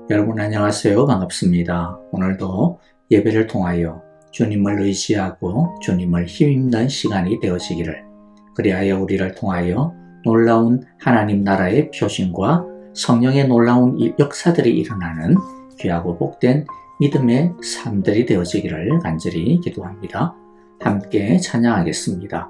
여러분 안녕하세요. 반갑습니다. 오늘도 예배를 통하여 주님을 의지하고 주님을 힘입는 시간이 되어지기를, 그리하여 우리를 통하여 놀라운 하나님 나라의 표징과 성령의 놀라운 역사들이 일어나는 귀하고 복된 믿음의 삶들이 되어지기를 간절히 기도합니다. 함께 찬양하겠습니다.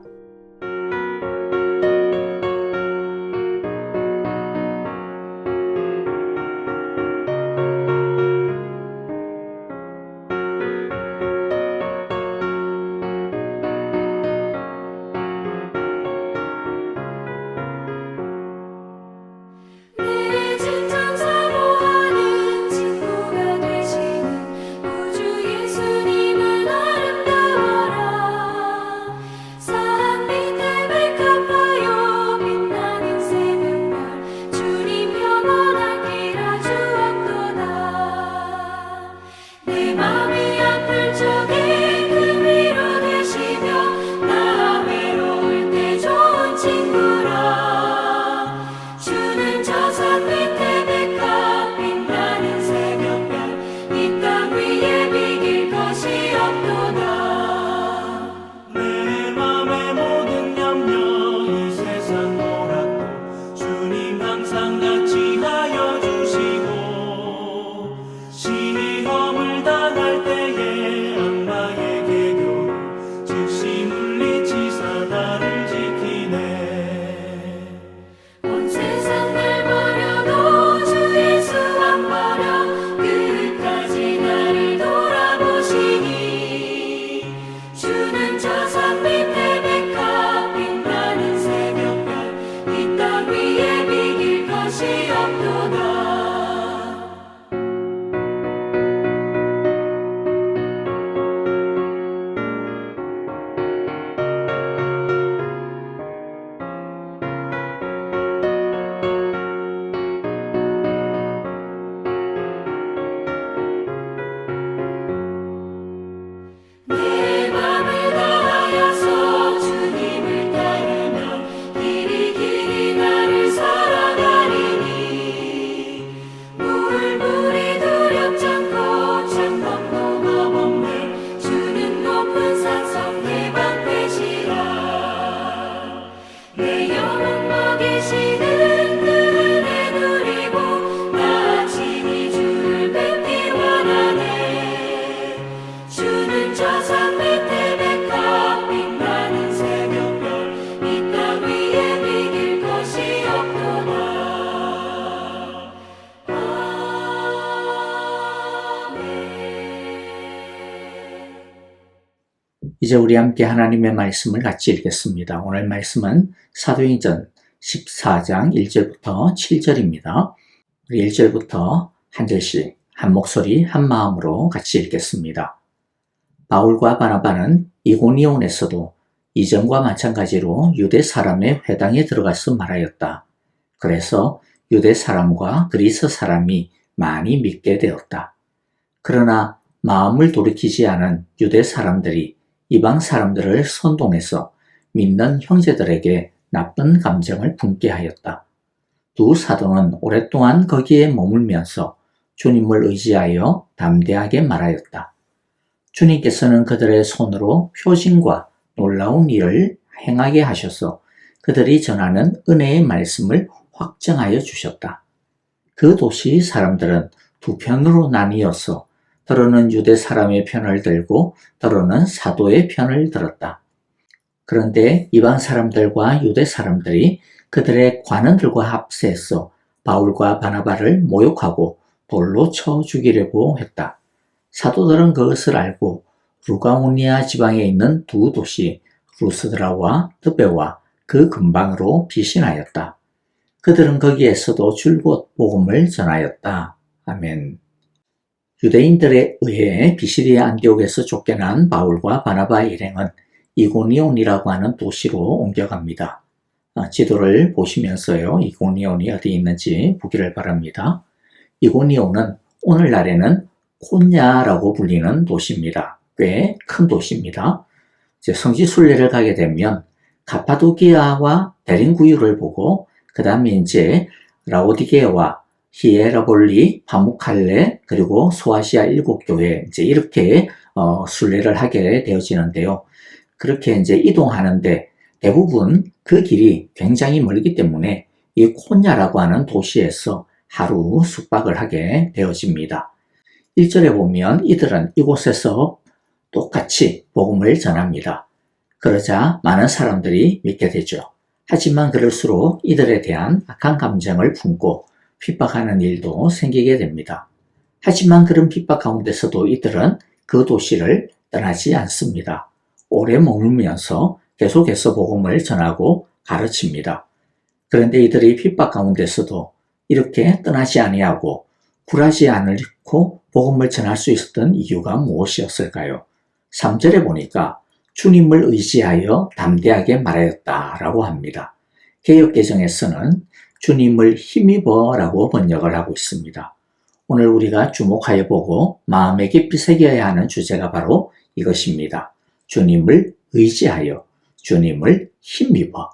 이제 우리 함께 하나님의 말씀을 같이 읽겠습니다. 오늘 말씀은 사도행전 14장 1절부터 7절입니다. 우리 1절부터 한 절씩 한 목소리 한 마음으로 같이 읽겠습니다. 바울과 바나바는 이고니온에서도 이전과 마찬가지로 유대 사람의 회당에 들어가서 말하였다. 그래서 유대 사람과 그리스 사람이 많이 믿게 되었다. 그러나 마음을 돌이키지 않은 유대 사람들이 이방 사람들을 선동해서 믿는 형제들에게 나쁜 감정을 품게 하였다. 두 사도는 오랫동안 거기에 머물면서 주님을 의지하여 담대하게 말하였다. 주님께서는 그들의 손으로 표징과 놀라운 일을 행하게 하셔서 그들이 전하는 은혜의 말씀을 확정하여 주셨다. 그 도시 사람들은 두 편으로 나뉘어서 더러는 유대 사람의 편을 들고 더러는 사도의 편을 들었다. 그런데 이방 사람들과 유대 사람들이 그들의 관원들과 합세해서 바울과 바나바를 모욕하고 돌로 쳐 죽이려고 했다. 사도들은 그것을 알고 루가오니아 지방에 있는 두 도시 루스드라와 드베와 그 근방으로 피신하였다. 그들은 거기에서도 줄곧 복음을 전하였다. 아멘. 유대인들에 의해 비시리아 안디옥에서 쫓겨난 바울과 바나바의 일행은 이고니온이라고 하는 도시로 옮겨갑니다. 지도를 보시면서요, 이고니온이 어디 있는지 보기를 바랍니다. 이고니온은 오늘날에는 콘야라고 불리는 도시입니다. 꽤 큰 도시입니다. 성지 순례를 가게 되면 카파도키아와 베린구유를 보고 그 다음에 이제 라오디게아와 히에라볼리, 바무칼레, 그리고 소아시아 7교회 이제 이렇게 순례를 하게 되어지는데요. 그렇게 이제 이동하는데 대부분 그 길이 굉장히 멀기 때문에 이 콘야라고 하는 도시에서 하루 숙박을 하게 되어집니다. 1절에 보면 이들은 이곳에서 똑같이 복음을 전합니다. 그러자 많은 사람들이 믿게 되죠. 하지만 그럴수록 이들에 대한 악한 감정을 품고 핍박하는 일도 생기게 됩니다. 하지만 그런 핍박 가운데서도 이들은 그 도시를 떠나지 않습니다. 오래 머물면서 계속해서 복음을 전하고 가르칩니다. 그런데 이들이 핍박 가운데서도 이렇게 떠나지 아니하고 굴하지 않고 복음을 전할 수 있었던 이유가 무엇이었을까요? 3절에 보니까 주님을 의지하여 담대하게 말하였다라고 합니다. 개역개정에서는 주님을 힘입어라고 번역을 하고 있습니다. 오늘 우리가 주목하여 보고 마음에 깊이 새겨야 하는 주제가 바로 이것입니다. 주님을 의지하여, 주님을 힘입어.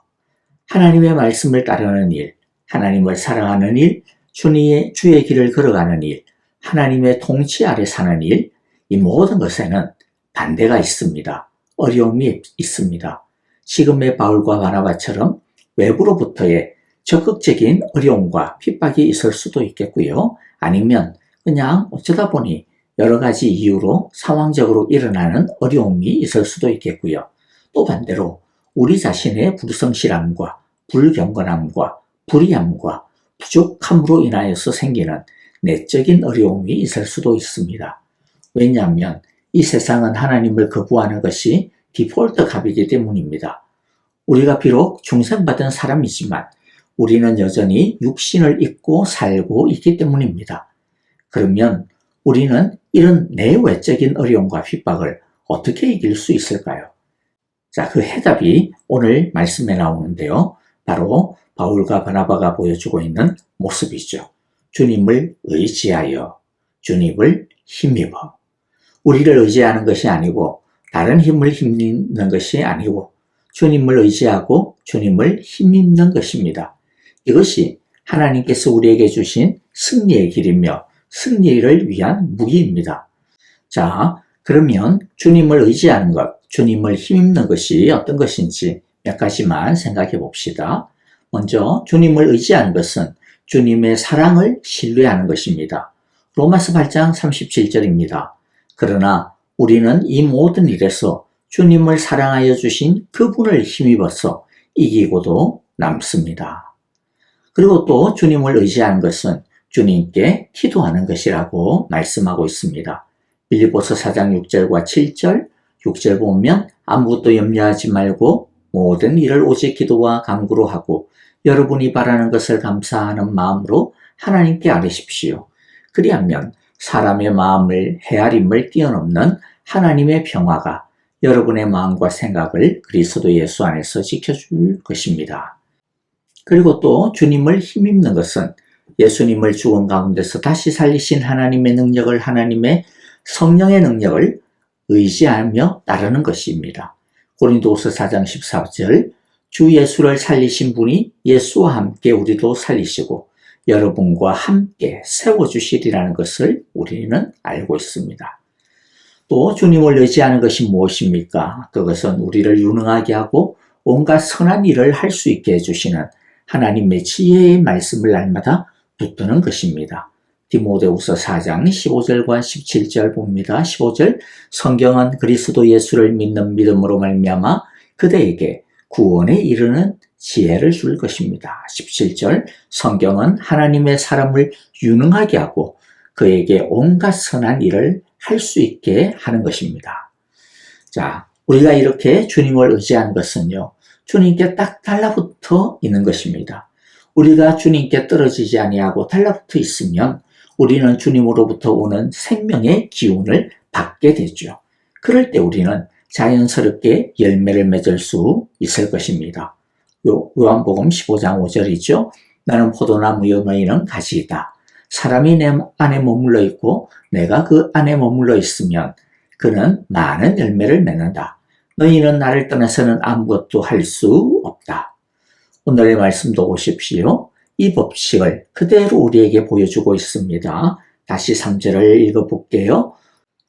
하나님의 말씀을 따르는 일, 하나님을 사랑하는 일, 주의 길을 걸어가는 일, 하나님의 통치 아래 사는 일, 이 모든 것에는 반대가 있습니다. 어려움이 있습니다. 지금의 바울과 바나바처럼 외부로부터의 적극적인 어려움과 핍박이 있을 수도 있겠고요. 아니면 그냥 어쩌다 보니 여러 가지 이유로 상황적으로 일어나는 어려움이 있을 수도 있겠고요. 또 반대로 우리 자신의 불성실함과 불경건함과 불의함과 부족함으로 인하여서 생기는 내적인 어려움이 있을 수도 있습니다. 왜냐하면 이 세상은 하나님을 거부하는 것이 디폴트 값이기 때문입니다. 우리가 비록 중생받은 사람이지만 우리는 여전히 육신을 입고 살고 있기 때문입니다. 그러면 우리는 이런 내외적인 어려움과 핍박을 어떻게 이길 수 있을까요? 자, 그 해답이 오늘 말씀에 나오는데요. 바로 바울과 바나바가 보여주고 있는 모습이죠. 주님을 의지하여, 주님을 힘입어. 우리를 의지하는 것이 아니고 다른 힘을 힘입는 것이 아니고 주님을 의지하고 주님을 힘입는 것입니다. 이것이 하나님께서 우리에게 주신 승리의 길이며 승리를 위한 무기입니다. 자, 그러면 주님을 의지하는 것, 주님을 힘입는 것이 어떤 것인지 몇 가지만 생각해 봅시다. 먼저 주님을 의지하는 것은 주님의 사랑을 신뢰하는 것입니다. 로마서 8장 37절입니다. 그러나 우리는 이 모든 일에서 주님을 사랑하여 주신 그분을 힘입어서 이기고도 남습니다. 그리고 또 주님을 의지하는 것은 주님께 기도하는 것이라고 말씀하고 있습니다. 빌립보서 4장 6절과 7절, 6절 보면 아무것도 염려하지 말고 모든 일을 오직 기도와 간구로 하고 여러분이 바라는 것을 감사하는 마음으로 하나님께 아뢰십시오. 그리하면 사람의 마음을 헤아림을 뛰어넘는 하나님의 평화가 여러분의 마음과 생각을 그리스도 예수 안에서 지켜줄 것입니다. 그리고 또 주님을 힘입는 것은 예수님을 죽은 가운데서 다시 살리신 하나님의 능력을, 하나님의 성령의 능력을 의지하며 따르는 것입니다. 고린도후서 4장 14절, 주 예수를 살리신 분이 예수와 함께 우리도 살리시고 여러분과 함께 세워주시리라는 것을 우리는 알고 있습니다. 또 주님을 의지하는 것이 무엇입니까? 그것은 우리를 유능하게 하고 온갖 선한 일을 할 수 있게 해주시는 하나님의 지혜의 말씀을 날마다 붙드는 것입니다. 디모데후서 4장 15절과 17절 봅니다. 15절, 성경은 그리스도 예수를 믿는 믿음으로 말미암아 그대에게 구원에 이르는 지혜를 줄 것입니다. 17절, 성경은 하나님의 사람을 유능하게 하고 그에게 온갖 선한 일을 할 수 있게 하는 것입니다. 자, 우리가 이렇게 주님을 의지하는 것은요, 주님께 딱 달라붙어 있는 것입니다. 우리가 주님께 떨어지지 아니하고 달라붙어 있으면 우리는 주님으로부터 오는 생명의 기운을 받게 되죠. 그럴 때 우리는 자연스럽게 열매를 맺을 수 있을 것입니다. 요한복음 15장 5절이죠. 나는 포도나무요 너희는 가지이다. 사람이 내 안에 머물러 있고 내가 그 안에 머물러 있으면 그는 많은 열매를 맺는다. 너희는 나를 떠나서는 아무것도 할 수 없다. 오늘의 말씀도 보십시오. 이 법칙을 그대로 우리에게 보여주고 있습니다. 다시 3절을 읽어볼게요.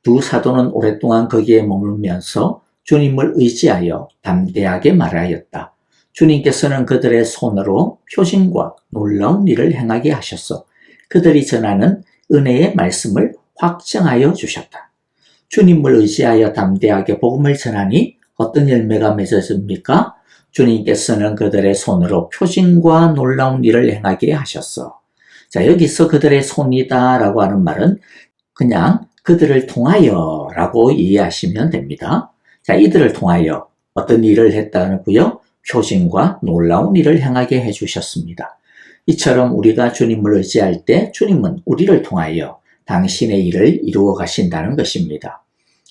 두 사도는 오랫동안 거기에 머물면서 주님을 의지하여 담대하게 말하였다. 주님께서는 그들의 손으로 표징과 놀라운 일을 행하게 하셔서 그들이 전하는 은혜의 말씀을 확증하여 주셨다. 주님을 의지하여 담대하게 복음을 전하니 어떤 열매가 맺어집니까? 주님께서는 그들의 손으로 표징과 놀라운 일을 행하게 하셨어. 자, 여기서 그들의 손이다 라고 하는 말은 그냥 그들을 통하여 라고 이해하시면 됩니다. 자, 이들을 통하여 어떤 일을 했다고요? 표징과 놀라운 일을 행하게 해주셨습니다. 이처럼 우리가 주님을 의지할 때 주님은 우리를 통하여 당신의 일을 이루어 가신다는 것입니다.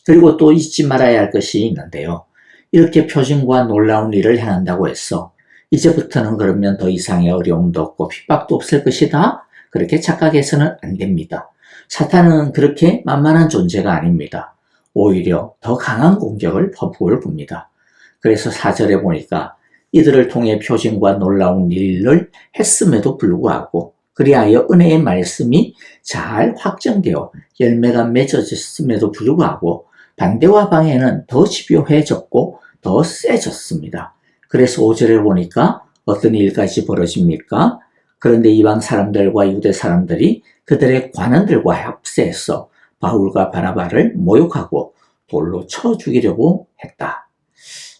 그리고 또 잊지 말아야 할 것이 있는데요. 이렇게 표징과 놀라운 일을 행한다고 해서 이제부터는 그러면 더 이상의 어려움도 없고 핍박도 없을 것이다. 그렇게 착각해서는 안 됩니다. 사탄은 그렇게 만만한 존재가 아닙니다. 오히려 더 강한 공격을 퍼부을 겁니다. 그래서 4절에 보니까 이들을 통해 표징과 놀라운 일을 했음에도 불구하고 그리하여 은혜의 말씀이 잘 확정되어 열매가 맺어졌음에도 불구하고 반대와 방해는 더 집요해졌고 더 세졌습니다. 그래서 5절에 보니까 어떤 일까지 벌어집니까? 그런데 이방 사람들과 유대 사람들이 그들의 관원들과 합세해서 바울과 바나바를 모욕하고 돌로 쳐 죽이려고 했다.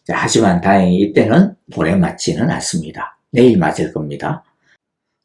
자, 하지만 다행히 이때는 돌에 맞지는 않습니다. 내일 맞을 겁니다.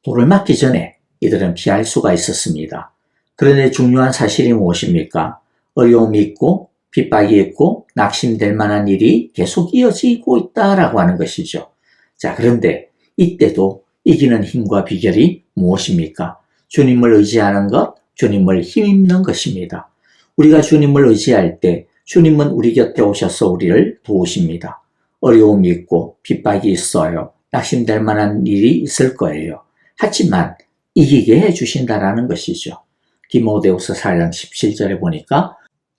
돌을 맞기 전에 이들은 피할 수가 있었습니다. 그런데 중요한 사실이 무엇입니까? 어려움이 있고 핍박이 있고 낙심될 만한 일이 계속 이어지고 있다라고 하는 것이죠. 자, 그런데 이때도 이기는 힘과 비결이 무엇입니까? 주님을 의지하는 것, 주님을 힘입는 것입니다. 우리가 주님을 의지할 때 주님은 우리 곁에 오셔서 우리를 도우십니다. 어려움이 있고 핍박이 있어요. 낙심될 만한 일이 있을 거예요. 하지만 이기게 해주신다라는 것이죠. 디모데후서 4장 17절에 보니까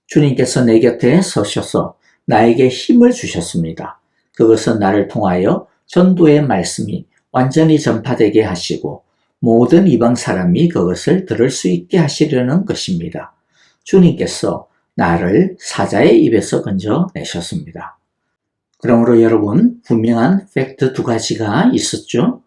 주님께서 내 곁에 서셔서 나에게 힘을 주셨습니다. 그것은 나를 통하여 전도의 말씀이 완전히 전파되게 하시고 모든 이방 사람이 그것을 들을 수 있게 하시려는 것입니다. 주님께서 나를 사자의 입에서 건져내셨습니다. 그러므로 여러분, 분명한 팩트 두 가지가 있었죠.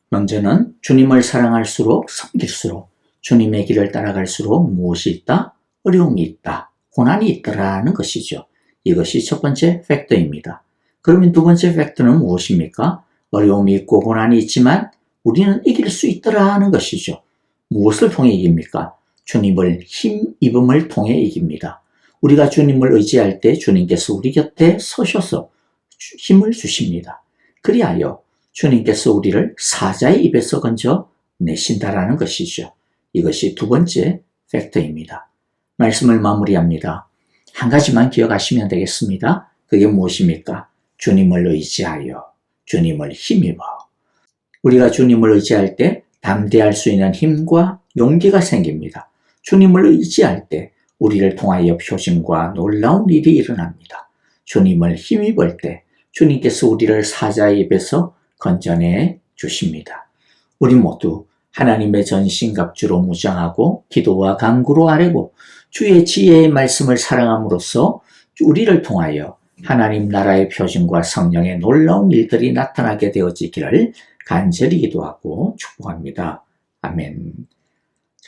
먼저는 주님을 사랑할수록 섬길수록 주님의 길을 따라갈수록 무엇이 있다? 어려움이 있다. 고난이 있더라는 것이죠. 이것이 첫 번째 팩트입니다. 그러면 두 번째 팩트는 무엇입니까? 어려움이 있고 고난이 있지만 우리는 이길 수 있더라는 것이죠. 무엇을 통해 이깁니까? 주님을 힘입음을 통해 이깁니다. 우리가 주님을 의지할 때 주님께서 우리 곁에 서셔서 힘을 주십니다. 그리하여 주님께서 우리를 사자의 입에서 건져 내신다라는 것이죠. 이것이 두 번째 팩트입니다. 말씀을 마무리합니다. 한 가지만 기억하시면 되겠습니다. 그게 무엇입니까? 주님을 의지하여 주님을 힘입어. 우리가 주님을 의지할 때 담대할 수 있는 힘과 용기가 생깁니다. 주님을 의지할 때 우리를 통하여 표징과 놀라운 일이 일어납니다. 주님을 힘입을 때 주님께서 우리를 사자의 입에서 건져내 주십니다. 우리 모두 하나님의 전신갑주로 무장하고 기도와 간구로 아뢰고 주의 지혜의 말씀을 사랑함으로써 우리를 통하여 하나님 나라의 표징과 성령의 놀라운 일들이 나타나게 되어지기를 간절히 기도하고 축복합니다. 아멘.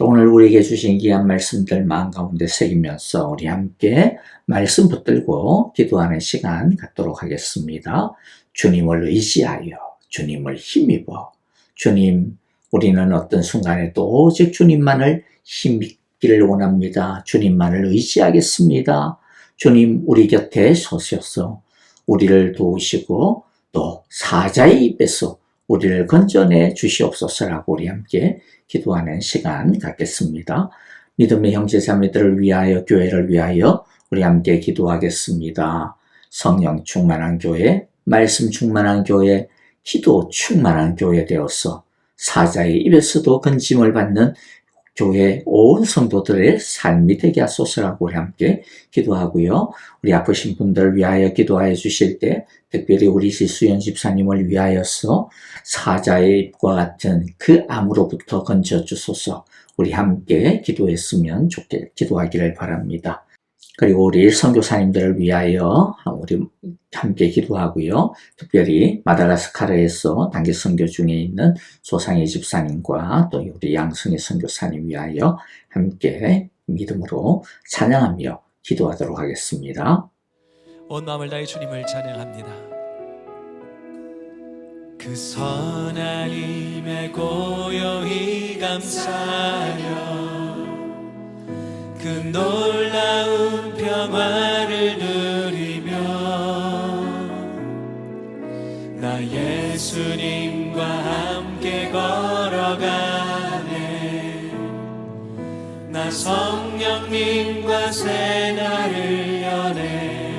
오늘 우리에게 주신 귀한 말씀들 마음 가운데 새기면서 우리 함께 말씀 붙들고 기도하는 시간 갖도록 하겠습니다. 주님을 의지하여 주님을 힘입어 주님, 우리는 어떤 순간에도 오직 주님만을 힘입기를 원합니다. 주님만을 의지하겠습니다. 주님, 우리 곁에 서셔서 우리를 도우시고 또 사자의 입에서 우리를 건져내 주시옵소서라고 우리 함께 기도하는 시간 갖겠습니다. 믿음의 형제자매들을 위하여 교회를 위하여 우리 함께 기도하겠습니다. 성령 충만한 교회, 말씀 충만한 교회, 기도 충만한 교회 되어서 사자의 입에서도 건짐을 받는 교회 온 성도들의 삶이 되게 하소서라고 우리 함께 기도하고요. 우리 아프신 분들을 위하여 기도하여 주실 때 특별히 우리 지수연 집사님을 위하여서 사자의 입과 같은 그 암으로부터 건져 주소서. 우리 함께 기도하기를 바랍니다. 그리고 우리 선교사님들을 위하여 우리 함께 기도하고요. 특별히 마다가스카르에서 단기 선교 중에 있는 소상희 집사님과 또 우리 양성희 선교사님 위하여 함께 믿음으로 찬양하며 기도하도록 하겠습니다. 온 마음을 다해 주님을 찬양합니다. 그 선한 힘에 고요히 감사하여 그 놀라운 평화를 누리며 나 예수님과 함께 걸어가네. 나 성령님과 새 날을 여네.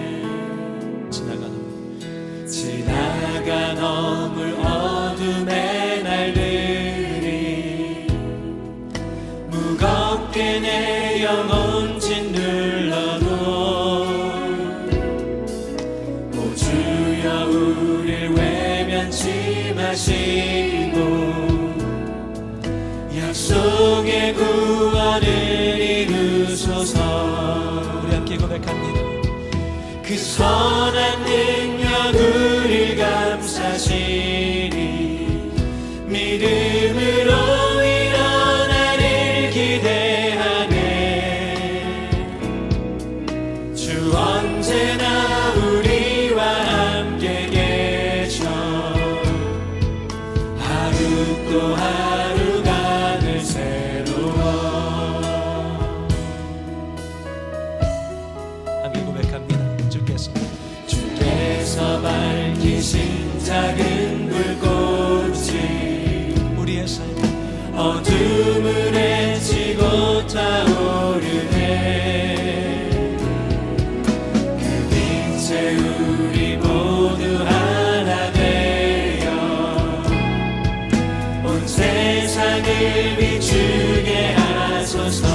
지나가 넘을 어둠의 날들이 무겁게 내 영혼 짓눌러도 오 주여 우릴 외면치 마시고 약속의 구원을 이루소서. 우리 함께 고백합니다. 그 선한 능력 우릴 감사시니 믿음으로 일어나를 기대하네. 주 언제나 우리와 함께 계셔 하루 또 하루가 늘 새로워. 함께 고백합니다. 주께서 밝히신 작은 불꽃이 우리의 삶 어둠을 헤치고 타오르네. 그 빛에 우리 모두 하나 되어 온 세상을 비추게 하소서.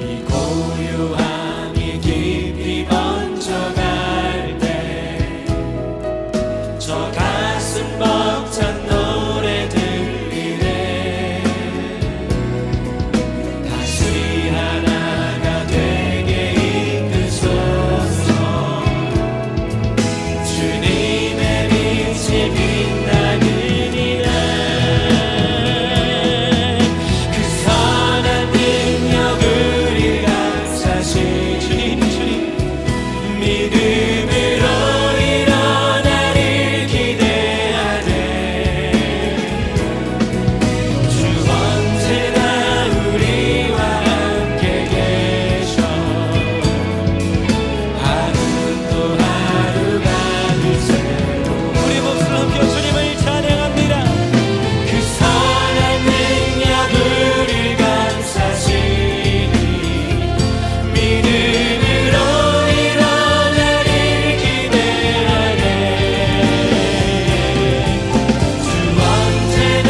이 고요함이 깊이 번져갈 때 저 가슴 벅찬 노래 들리네. 다시 하나가 되게 이끄소서. 주님의 빛이 빛나는 이날 그 선한 능력 우리 감사시 주님 믿음으로 일어나를 기대하네. 주 언제나 우리와 함께 계셔 하루 또 하루가 늘 새로워. 우리 목소리 함께 주님을 찬양합니다. 그 선한 능력 우리 감사시니 믿음으로 일어나를 기대하네. 주 언제나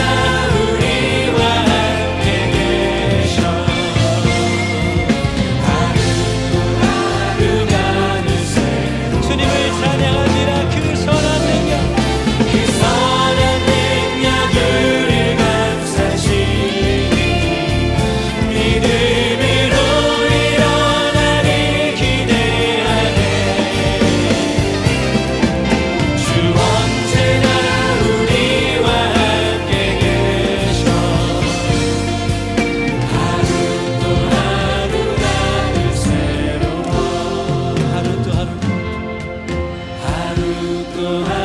우리와 함께 계셔 하루 또 하루가 늘 새로워. 주님을 찬양합니다. 그 선한 능력 우리 감사시니 믿음으로 일어나를 기대하네. 주 언제나 우리와 함께 계셔 하루 또 하루가 늘 새로워. 하루 또 하루